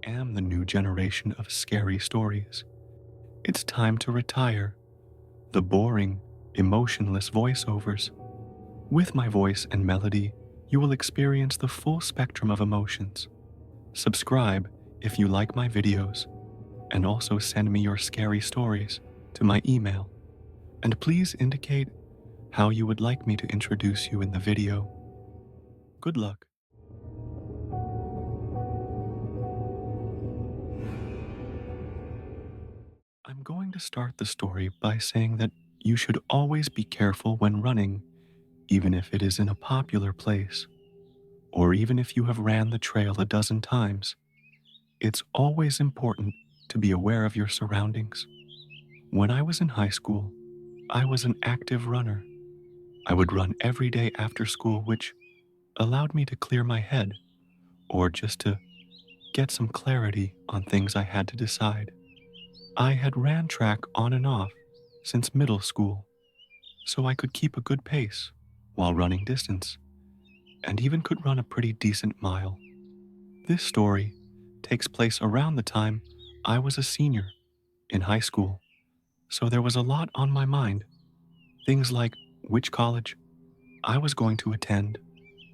am the new generation of scary stories. It's time to retire the boring, emotionless voiceovers. With my voice and melody, you will experience the full spectrum of emotions. Subscribe if you like my videos, and also send me your scary stories to my email. And please indicate how you would like me to introduce you in the video. Good luck. I'm going to start the story by saying that you should always be careful when running, even if it is in a popular place, or even if you have ran the trail a dozen times. It's always important to be aware of your surroundings. When I was in high school, I was an active runner. I would run every day after school, which allowed me to clear my head or just to get some clarity on things I had to decide. I had ran track on and off since middle school, so I could keep a good pace while running distance, and even could run a pretty decent mile. This story takes place around the time I was a senior in high school, so there was a lot on my mind. Things like which college I was going to attend,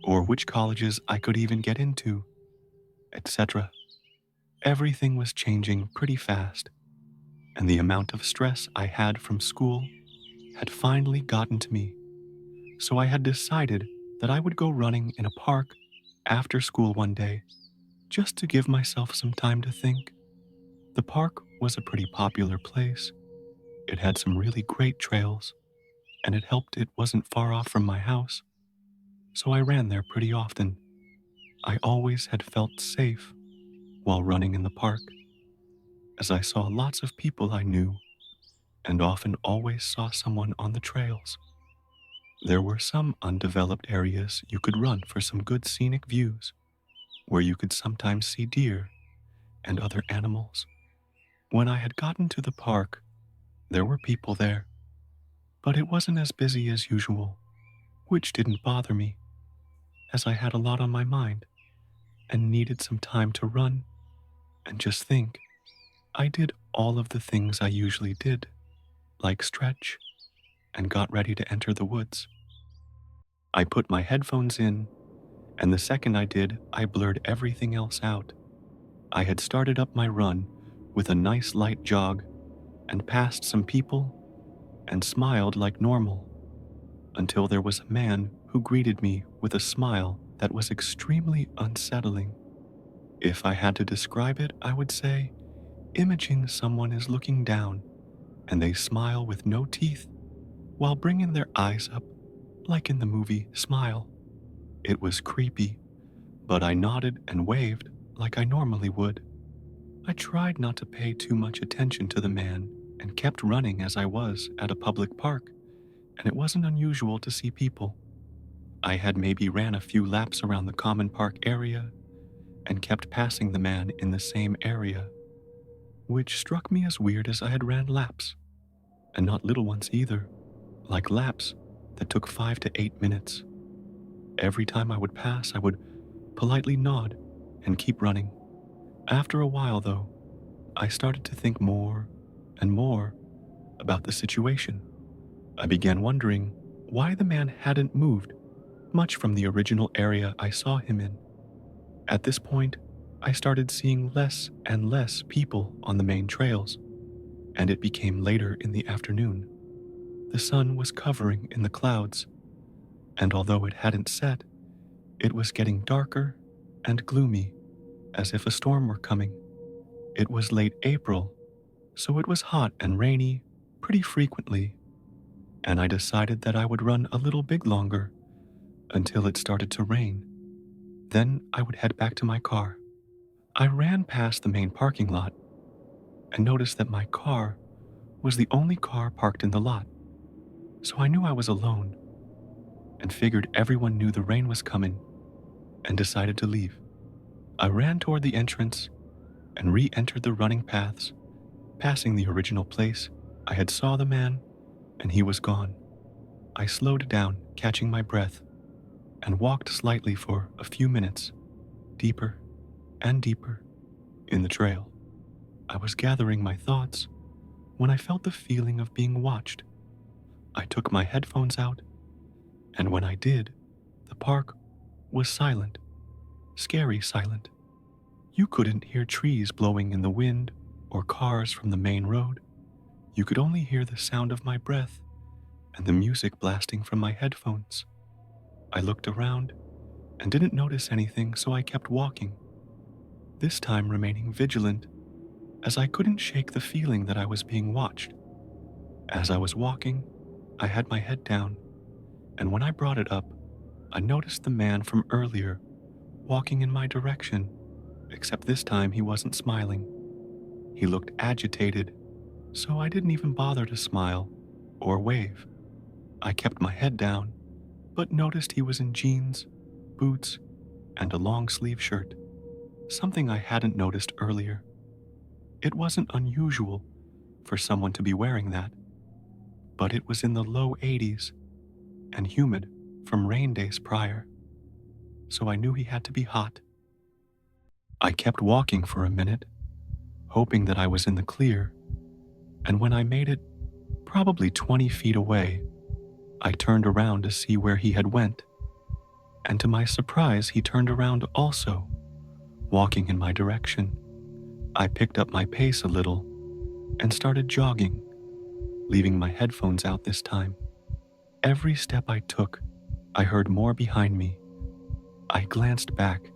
or which colleges I could even get into, etc. Everything was changing pretty fast, and the amount of stress I had from school had finally gotten to me. So I had decided that I would go running in a park after school one day, just to give myself some time to think. The park was a pretty popular place. It had some really great trails, and it helped it wasn't far off from my house, so I ran there pretty often. I always had felt safe while running in the park, as I saw lots of people I knew and often always saw someone on the trails. There were some undeveloped areas you could run for some good scenic views, where you could sometimes see deer and other animals. When I had gotten to the park, there were people there, but it wasn't as busy as usual, which didn't bother me, as I had a lot on my mind and needed some time to run and just think. I did all of the things I usually did, like stretch, and got ready to enter the woods. I put my headphones in, and the second I did, I blurred everything else out. I had started up my run with a nice light jog and passed some people and smiled like normal until there was a man who greeted me with a smile that was extremely unsettling. If I had to describe it, I would say imaging someone is looking down and they smile with no teeth while bringing their eyes up, like in the movie Smile. It was creepy, but I nodded and waved like I normally would. I tried not to pay too much attention to the man and kept running as I was at a public park, and it wasn't unusual to see people. I had maybe ran a few laps around the common park area and kept passing the man in the same area, which struck me as weird as I had ran laps, and not little ones either, like laps that took 5 to 8 minutes. Every time I would pass, I would politely nod and keep running. After a while, though, I started to think more and more about the situation. I began wondering why the man hadn't moved much from the original area I saw him in. At this point, I started seeing less and less people on the main trails, and it became later in the afternoon. The sun was covering in the clouds, and although it hadn't set, it was getting darker and gloomy, as if a storm were coming. It was late April, so it was hot and rainy pretty frequently, and I decided that I would run a little bit longer until it started to rain. Then I would head back to my car. I ran past the main parking lot and noticed that my car was the only car parked in the lot, so I knew I was alone and figured everyone knew the rain was coming and decided to leave. I ran toward the entrance and re-entered the running paths, passing the original place. I had saw the man, and he was gone. I slowed down, catching my breath, and walked slightly for a few minutes, deeper and deeper in the trail. I was gathering my thoughts when I felt the feeling of being watched. I took my headphones out, and when I did, the park was silent, scary silent. You couldn't hear trees blowing in the wind or cars from the main road. You could only hear the sound of my breath and the music blasting from my headphones. I looked around and didn't notice anything, so I kept walking, this time remaining vigilant, as I couldn't shake the feeling that I was being watched. As I was walking, I had my head down, and when I brought it up, I noticed the man from earlier walking in my direction, except this time he wasn't smiling. He looked agitated, so I didn't even bother to smile or wave. I kept my head down, but noticed he was in jeans, boots, and a long-sleeve shirt, something I hadn't noticed earlier. It wasn't unusual for someone to be wearing that, but it was in the low 80s and humid from rain days prior, so I knew he had to be hot. I kept walking for a minute, hoping that I was in the clear, and when I made it probably 20 feet away, I turned around to see where he had went, and to my surprise, he turned around also, walking in my direction. I picked up my pace a little and started jogging, leaving my headphones out this time. Every step I took, I heard more behind me. I glanced back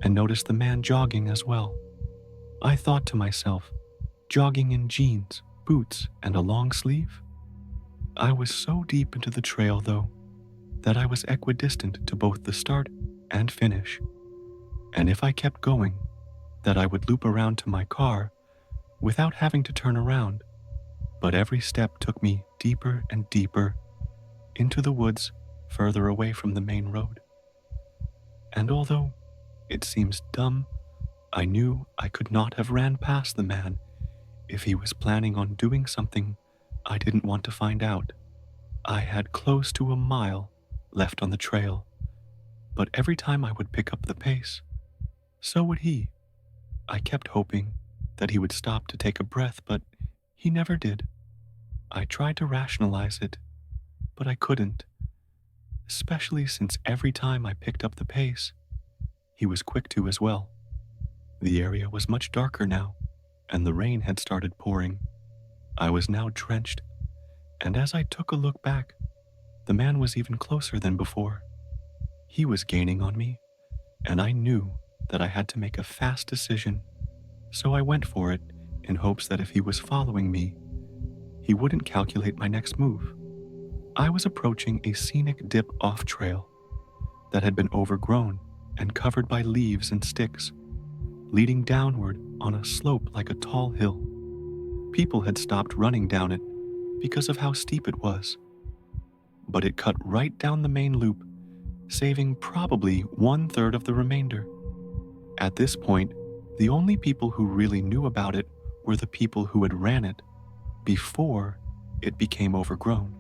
and noticed the man jogging as well. I thought to myself, jogging in jeans, boots, and a long sleeve? I was so deep into the trail, though, that I was equidistant to both the start and finish. And if I kept going, that I would loop around to my car without having to turn around. But every step took me deeper and deeper into the woods, further away from the main road. And although it seems dumb, I knew I could not have ran past the man if he was planning on doing something I didn't want to find out. I had close to a mile left on the trail, but every time I would pick up the pace, so would he. I kept hoping that he would stop to take a breath, but he never did. I tried to rationalize it, but I couldn't, especially since every time I picked up the pace, he was quick to as well. The area was much darker now, and the rain had started pouring. I was now drenched, and as I took a look back, the man was even closer than before. He was gaining on me, and I knew that I had to make a fast decision, so I went for it in hopes that if he was following me, he wouldn't calculate my next move. I was approaching a scenic dip off trail that had been overgrown and covered by leaves and sticks, leading downward on a slope like a tall hill. People had stopped running down it because of how steep it was, but it cut right down the main loop, saving probably 1/3 of the remainder. At this point, the only people who really knew about it were the people who had ran it before it became overgrown.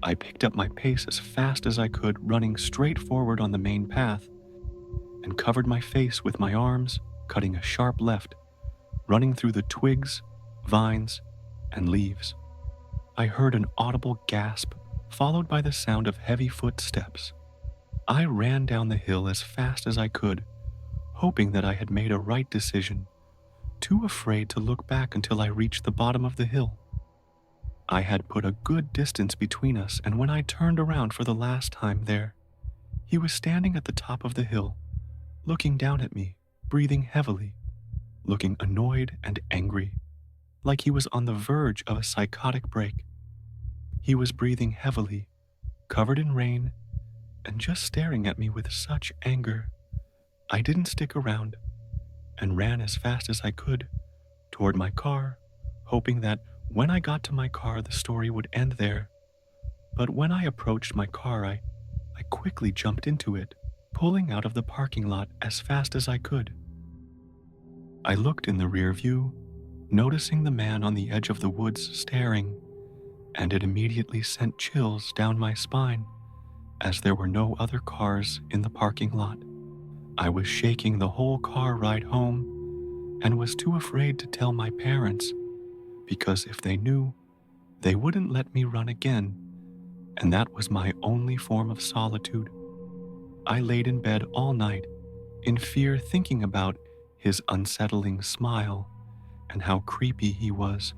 I picked up my pace as fast as I could, running straight forward on the main path, and covered my face with my arms, cutting a sharp left, running through the twigs, vines, and leaves. I heard an audible gasp, followed by the sound of heavy footsteps. I ran down the hill as fast as I could, hoping that I had made a right decision, too afraid to look back until I reached the bottom of the hill. I had put a good distance between us, and when I turned around for the last time there, he was standing at the top of the hill, looking down at me, breathing heavily, looking annoyed and angry, like he was on the verge of a psychotic break. He was breathing heavily, covered in rain, and just staring at me with such anger. I didn't stick around and ran as fast as I could toward my car, hoping that when I got to my car, the story would end there. But when I approached my car, I quickly jumped into it, pulling out of the parking lot as fast as I could. I looked in the rear view, noticing the man on the edge of the woods staring, and it immediately sent chills down my spine, as there were no other cars in the parking lot. I was shaking the whole car ride home, and was too afraid to tell my parents because if they knew, they wouldn't let me run again, and that was my only form of solitude. I laid in bed all night in fear, thinking about his unsettling smile and how creepy he was.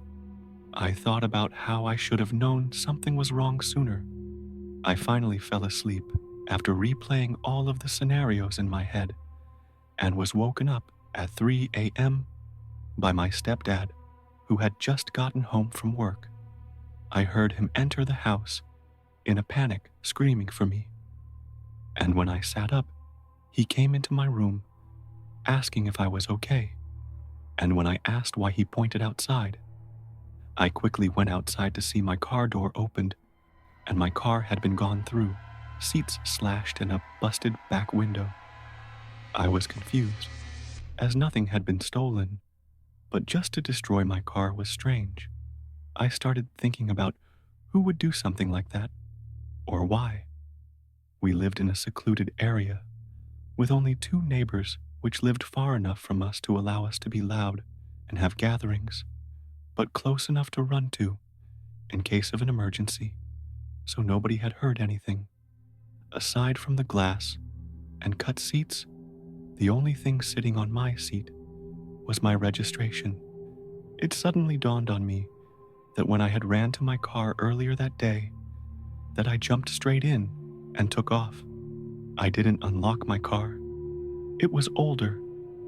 I thought about how I should have known something was wrong sooner. I finally fell asleep after replaying all of the scenarios in my head and was woken up at 3 a.m. by my stepdad, who had just gotten home from work. I heard him enter the house in a panic, screaming for me. And when I sat up, he came into my room asking if I was okay. And when I asked why, he pointed outside. I quickly went outside to see my car door opened, and my car had been gone through, seats slashed and a busted back window. I was confused, as nothing had been stolen, but just to destroy my car was strange. I started thinking about who would do something like that, or why. We lived in a secluded area, with only 2 neighbors which lived far enough from us to allow us to be loud and have gatherings, but close enough to run to in case of an emergency, so nobody had heard anything. Aside from the glass and cut seats, the only thing sitting on my seat was my registration. It suddenly dawned on me that when I had ran to my car earlier that day, that I jumped straight in and took off. I didn't unlock my car. It was older,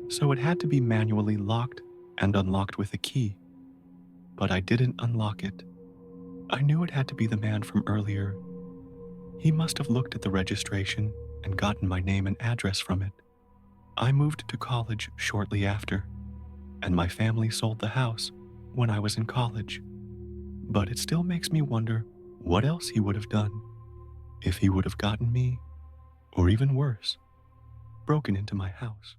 so it had to be manually locked and unlocked with a key. But I didn't unlock it. I knew it had to be the man from earlier. He must have looked at the registration and gotten my name and address from it. I moved to college shortly after, and my family sold the house when I was in college. But it still makes me wonder what else he would have done, if he would have gotten me, or even worse, broken into my house.